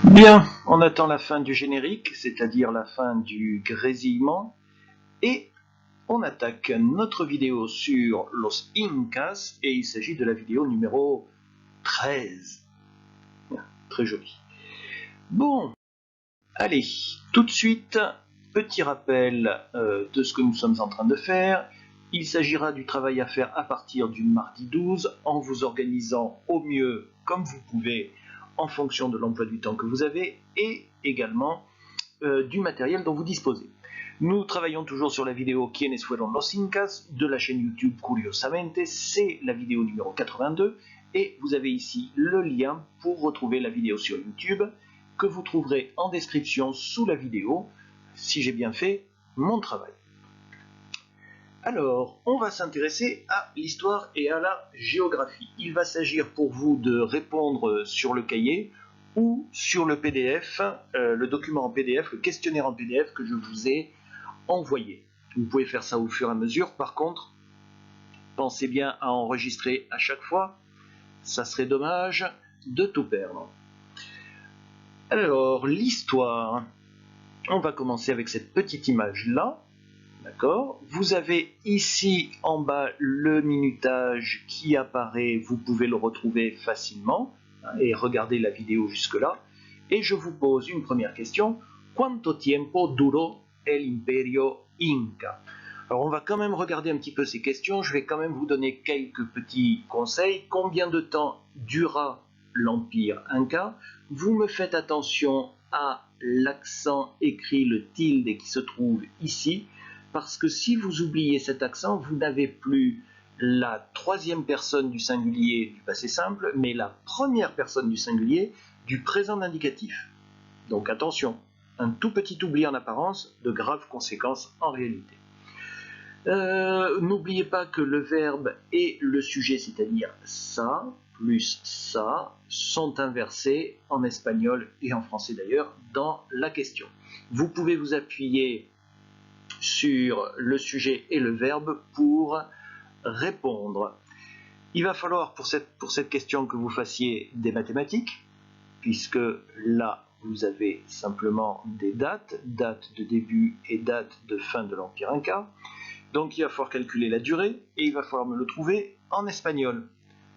Bien, on attend la fin du générique, c'est-à-dire la fin du grésillement, et on attaque notre vidéo sur Los Incas, et il s'agit de la vidéo numéro 13. Très joli. Bon, allez, tout de suite, petit rappel de ce que nous sommes en train de faire. Il s'agira du travail à faire à partir du mardi 12, en vous organisant au mieux comme vous pouvez, en fonction de l'emploi du temps que vous avez, et également du matériel dont vous disposez. Nous travaillons toujours sur la vidéo Quienes fueron los Incas de la chaîne YouTube Curiosamente, c'est la vidéo numéro 82, et vous avez ici le lien pour retrouver la vidéo sur YouTube, que vous trouverez en description sous la vidéo, si j'ai bien fait mon travail. Alors, on va s'intéresser à l'histoire et à la géographie. Il va s'agir pour vous de répondre sur le cahier ou sur le PDF, le document en PDF, le questionnaire en PDF que je vous ai envoyé. Vous pouvez faire ça au fur et à mesure. Par contre, pensez bien à enregistrer à chaque fois. Ça serait dommage de tout perdre. Alors, l'histoire. On va commencer avec cette petite image-là. D'accord. Vous avez ici en bas le minutage qui apparaît, vous pouvez le retrouver facilement et regardez la vidéo jusque-là. Et je vous pose une première question. Quanto tiempo duró el imperio Inca? Alors on va quand même regarder un petit peu ces questions, je vais quand même vous donner quelques petits conseils. Combien de temps dura l'empire Inca? Vous me faites attention à l'accent écrit, le tilde qui se trouve ici, parce que si vous oubliez cet accent, vous n'avez plus la troisième personne du singulier du passé simple, mais la première personne du singulier du présent indicatif. Donc attention, un tout petit oubli en apparence, de graves conséquences en réalité. N'oubliez pas que le verbe et le sujet, c'est-à-dire ça plus ça, sont inversés en espagnol et en français d'ailleurs dans la question. Vous pouvez vous appuyer sur le sujet et le verbe pour répondre. Il va falloir pour cette question que vous fassiez des mathématiques, puisque là vous avez simplement des dates, date de début et date de fin de l'Empire Inca. Donc il va falloir calculer la durée et il va falloir me le trouver en espagnol.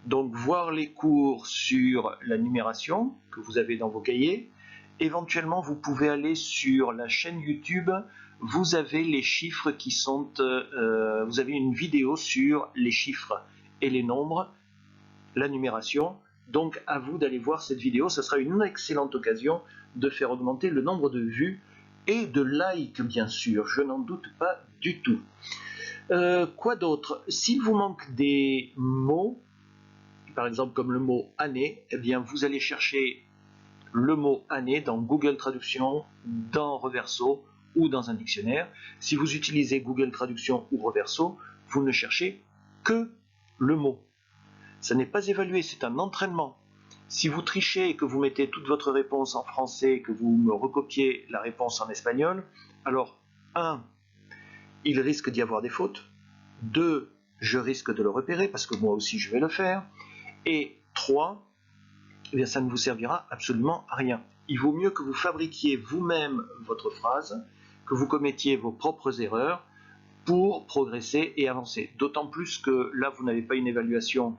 Donc voir les cours sur la numération que vous avez dans vos cahiers. Éventuellement, vous pouvez aller sur la chaîne YouTube. Vous avez les chiffres qui sont... vous avez une vidéo sur les chiffres et les nombres, la numération. Donc à vous d'aller voir cette vidéo. Ce sera une excellente occasion de faire augmenter le nombre de vues et de likes, bien sûr. Je n'en doute pas du tout. Quoi d'autre? S'il vous manque des mots, par exemple comme le mot année, eh bien vous allez chercher le mot année dans Google Traduction, dans Reverso ou dans un dictionnaire. Si vous utilisez Google Traduction ou Reverso, vous ne cherchez que le mot. Ça n'est pas évalué, c'est un entraînement. Si vous trichez et que vous mettez toute votre réponse en français, que vous me recopiez la réponse en espagnol, alors 1. Il risque d'y avoir des fautes. 2. Je risque de le repérer parce que moi aussi je vais le faire. Et 3. Eh bien, ça ne vous servira absolument à rien. Il vaut mieux que vous fabriquiez vous-même votre phrase, que vous commettiez vos propres erreurs pour progresser et avancer. D'autant plus que là, vous n'avez pas une évaluation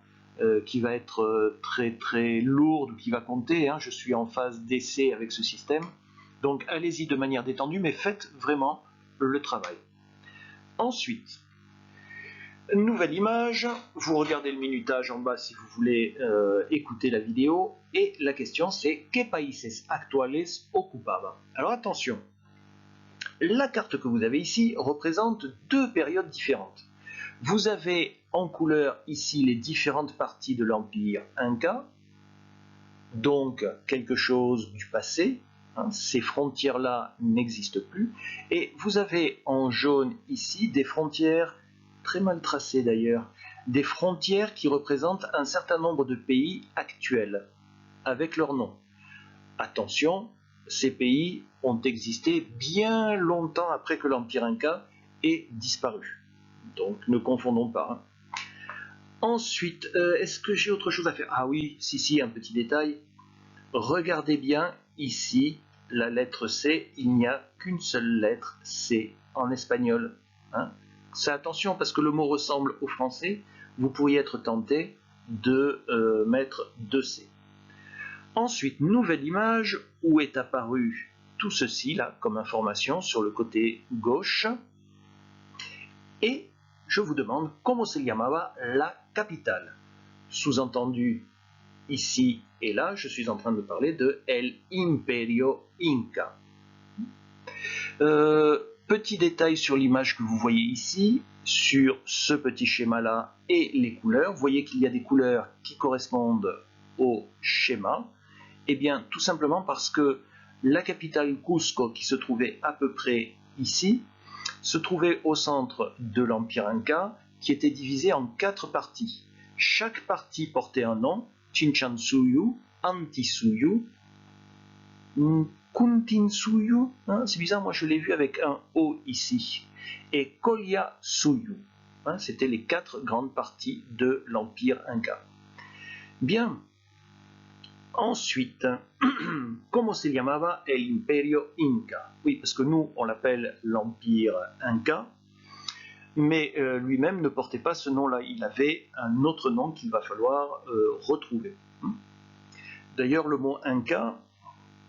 qui va être très très lourde ou qui va compter. Je suis en phase d'essai avec ce système. Donc allez-y de manière détendue, mais faites vraiment le travail. Ensuite, nouvelle image, vous regardez le minutage en bas si vous voulez écouter la vidéo, et la question c'est ¿Qué países actuales ocupaban? Alors attention, la carte que vous avez ici représente deux périodes différentes. Vous avez en couleur ici les différentes parties de l'Empire Inca, donc quelque chose du passé, ces frontières-là n'existent plus, et vous avez en jaune ici des frontières très mal tracées d'ailleurs, des frontières qui représentent un certain nombre de pays actuels, avec leur nom. Attention, ces pays ont existé bien longtemps après que l'Empire Inca ait disparu. Donc ne confondons pas. Ensuite, est-ce que j'ai autre chose à faire? Ah oui, si, un petit détail. Regardez bien ici, la lettre C, il n'y a qu'une seule lettre C en espagnol. Hein. C'est attention parce que le mot ressemble au français, vous pourriez être tenté de mettre 2C. Ensuite, nouvelle image où est apparu tout ceci là comme information sur le côté gauche. Et je vous demande comment se llamaba la capitale. Sous-entendu, ici et là, je suis en train de parler de El Imperio Inca. Petit détail sur l'image que vous voyez ici, sur ce petit schéma-là et les couleurs. Vous voyez qu'il y a des couleurs qui correspondent au schéma. Eh bien, tout simplement parce que la capitale Cusco, qui se trouvait à peu près ici, se trouvait au centre de l'Empire Inca, qui était divisé en 4 parties. Chaque partie portait un nom, Chinchansuyu, Antisuyu, Kuntinsuyu, hein, c'est bizarre, moi je l'ai vu avec un O ici, et Collasuyu. Hein, c'était les 4 grandes parties de l'Empire Inca. Bien. Ensuite, comment se llamaba el Imperio Inca? Oui, parce que nous, on l'appelle l'Empire Inca, mais lui-même ne portait pas ce nom-là. Il avait un autre nom qu'il va falloir retrouver. D'ailleurs, le mot Inca,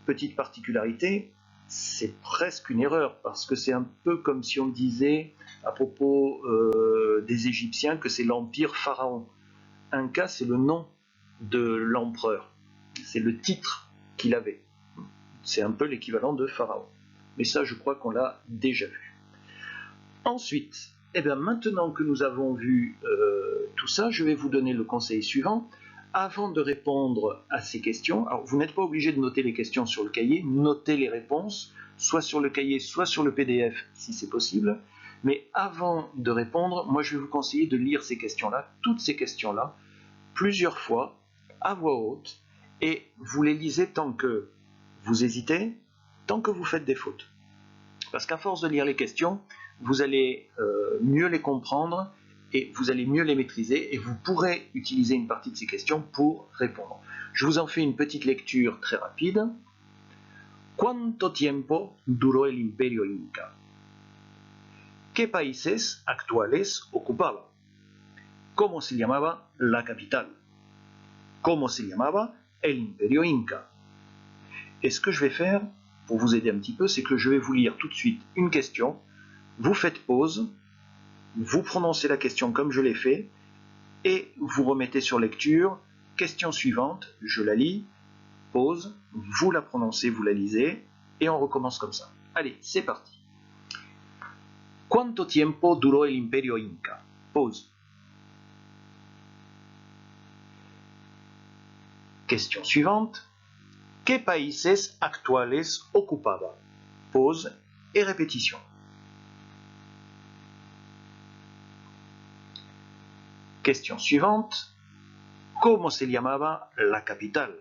petite particularité, c'est presque une erreur, parce que c'est un peu comme si on disait à propos des Égyptiens que c'est l'Empire Pharaon. Inca, c'est le nom de l'empereur. C'est le titre qu'il avait. C'est un peu l'équivalent de Pharaon. Mais ça, je crois qu'on l'a déjà vu. Ensuite, eh bien, maintenant que nous avons vu tout ça, je vais vous donner le conseil suivant. Avant de répondre à ces questions, alors vous n'êtes pas obligé de noter les questions sur le cahier, notez les réponses, soit sur le cahier, soit sur le PDF, si c'est possible. Mais avant de répondre, moi je vais vous conseiller de lire ces questions-là, toutes ces questions-là, plusieurs fois, à voix haute, et vous les lisez tant que vous hésitez, tant que vous faites des fautes. Parce qu'à force de lire les questions, vous allez mieux les comprendre et vous allez mieux les maîtriser et vous pourrez utiliser une partie de ces questions pour répondre. Je vous en fais une petite lecture très rapide. ¿Cuánto tiempo duró el Imperio Inca? ¿Qué países actuales ocupaba? ¿Cómo se llamaba la capital? ¿Cómo se llamaba el Imperio Inca? Et ce que je vais faire, pour vous aider un petit peu, c'est que je vais vous lire tout de suite une question, vous faites pause, vous prononcez la question comme je l'ai fait, et vous remettez sur lecture, question suivante, je la lis, pause, vous la prononcez, vous la lisez, et on recommence comme ça. Allez, c'est parti. ¿Cuánto tiempo duró el Imperio Inca? Pause. Question suivante. ¿Qué países actuales ocupaba? Pause et répétition. Question suivante. ¿Cómo se llamaba la capital?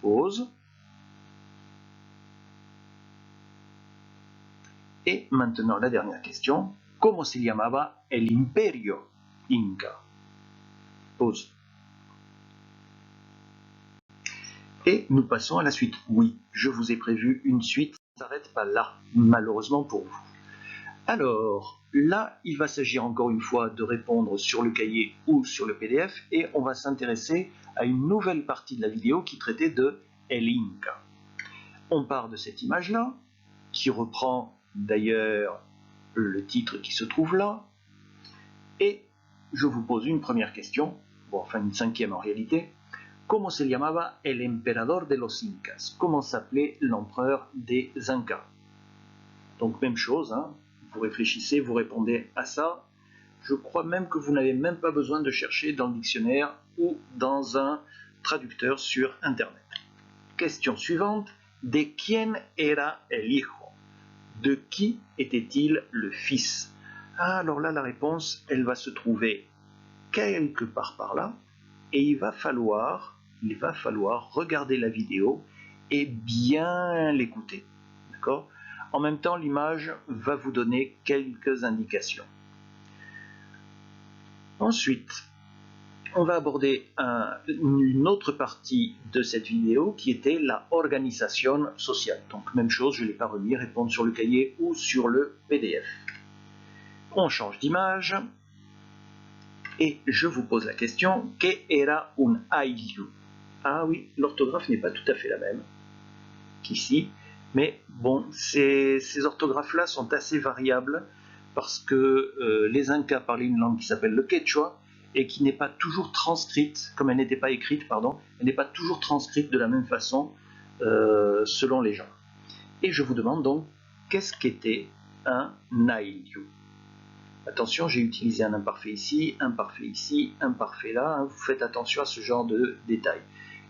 Pause. Et maintenant la dernière question. ¿Cómo se llamaba el Imperio Inca? Pause. Et nous passons à la suite. Oui, je vous ai prévu une suite, ça ne s'arrête pas là, malheureusement pour vous. Alors, là, il va s'agir encore une fois de répondre sur le cahier ou sur le PDF, et on va s'intéresser à une nouvelle partie de la vidéo qui traitait de El Inca. On part de cette image-là, qui reprend d'ailleurs le titre qui se trouve là, et je vous pose une première question, bon, enfin une cinquième en réalité. ¿Cómo se llamaba el emperador de los Incas? Comment s'appelait l'empereur des Incas? Donc même chose, hein, vous réfléchissez, vous répondez à ça. Je crois même que vous n'avez même pas besoin de chercher dans le dictionnaire ou dans un traducteur sur Internet. Question suivante. ¿De quién era el hijo? De qui était-il le fils? Ah, alors là, la réponse, elle va se trouver quelque part par là. Et il va falloir regarder la vidéo et bien l'écouter. D'accord ? En même temps, l'image va vous donner quelques indications. Ensuite, on va aborder une autre partie de cette vidéo qui était la organisation sociale. Donc même chose, je ne l'ai pas remis, répondre sur le cahier ou sur le PDF. On change d'image et je vous pose la question, ¿qué era un ayllu? Ah oui, l'orthographe n'est pas tout à fait la même qu'ici, mais bon, ces orthographes-là sont assez variables parce que les Incas parlaient une langue qui s'appelle le quechua et qui n'est pas toujours transcrite, comme elle n'était pas écrite, pardon, elle n'est pas toujours transcrite de la même façon selon les gens. Et je vous demande donc, qu'est-ce qu'était un ayllu? Attention, j'ai utilisé un imparfait ici, imparfait là, hein, vous faites attention à ce genre de détails.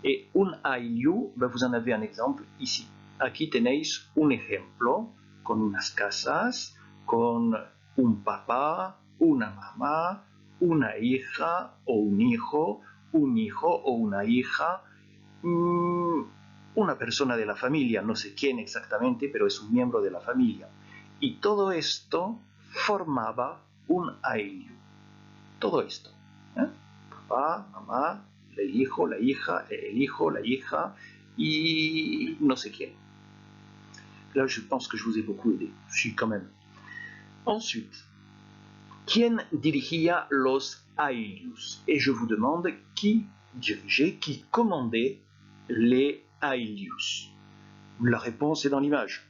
Et un ayllu, ben vous en avez un exemple ici. Aquí tenéis un ejemplo con unas casas, con un papá, una mamá, una hija o un hijo o una hija, una persona de la familia, no sé quién exactamente, pero es un miembro de la familia. Y todo esto formaba un ayllu. Todo esto. Papá, mamá, el hijo, la hija, y no sé quién. Là, je pense que je vous ai beaucoup aidé. Si, quand même. Ensuite, ¿quién dirigía los ayllus? Et je vous demande qui dirigeait, qui commandait les ayllus. La réponse est dans l'image.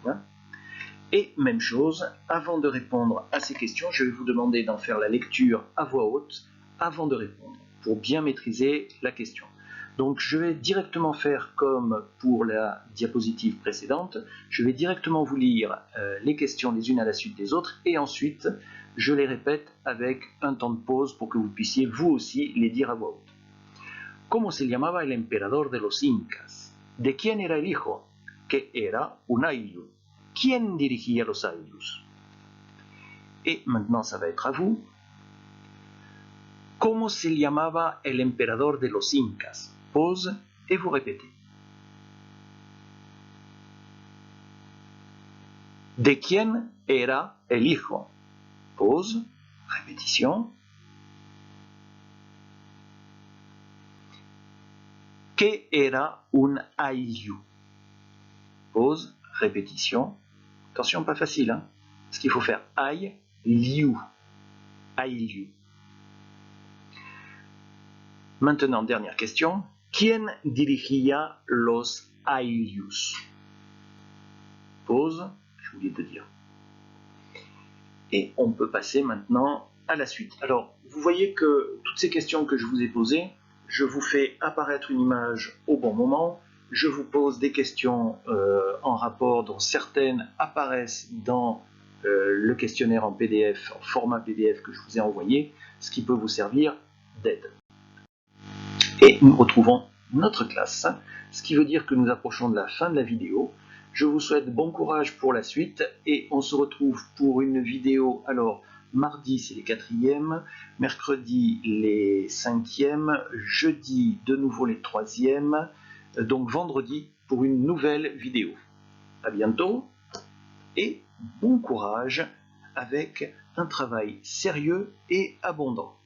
Hein? Et même chose, avant de répondre à ces questions, je vais vous demander d'en faire la lecture à voix haute avant de répondre, pour bien maîtriser la question. Donc je vais directement faire comme pour la diapositive précédente, je vais directement vous lire les questions les unes à la suite des autres et ensuite je les répète avec un temps de pause pour que vous puissiez vous aussi les dire à voix haute. ¿Cómo se llamaba el emperador de los Incas? ¿De quién era el hijo? ¿Qué era un ayllu? ¿Quién dirigía los ayllus? Et maintenant ça va être à vous. ¿Cómo se llamaba el emperador de los Incas? Pause et vous répétez. ¿De quién era el hijo? Pause, répétition. ¿Qué era un ayllu? Pause, répétition. Attention, pas facile, hein? Parce qu'il faut faire ayllu. Ayllu. Maintenant, dernière question. ¿Quién dirigía los ayllus? Pause, j'ai oublié de dire. Et on peut passer maintenant à la suite. Alors, vous voyez que toutes ces questions que je vous ai posées, je vous fais apparaître une image au bon moment, je vous pose des questions en rapport dont certaines apparaissent dans le questionnaire en PDF, en format PDF que je vous ai envoyé, ce qui peut vous servir d'aide. Et nous retrouvons notre classe, ce qui veut dire que nous approchons de la fin de la vidéo. Je vous souhaite bon courage pour la suite et on se retrouve pour une vidéo. Alors, mardi c'est les 4e, mercredi les 5e, jeudi de nouveau les 3e, donc vendredi pour une nouvelle vidéo. À bientôt et bon courage avec un travail sérieux et abondant.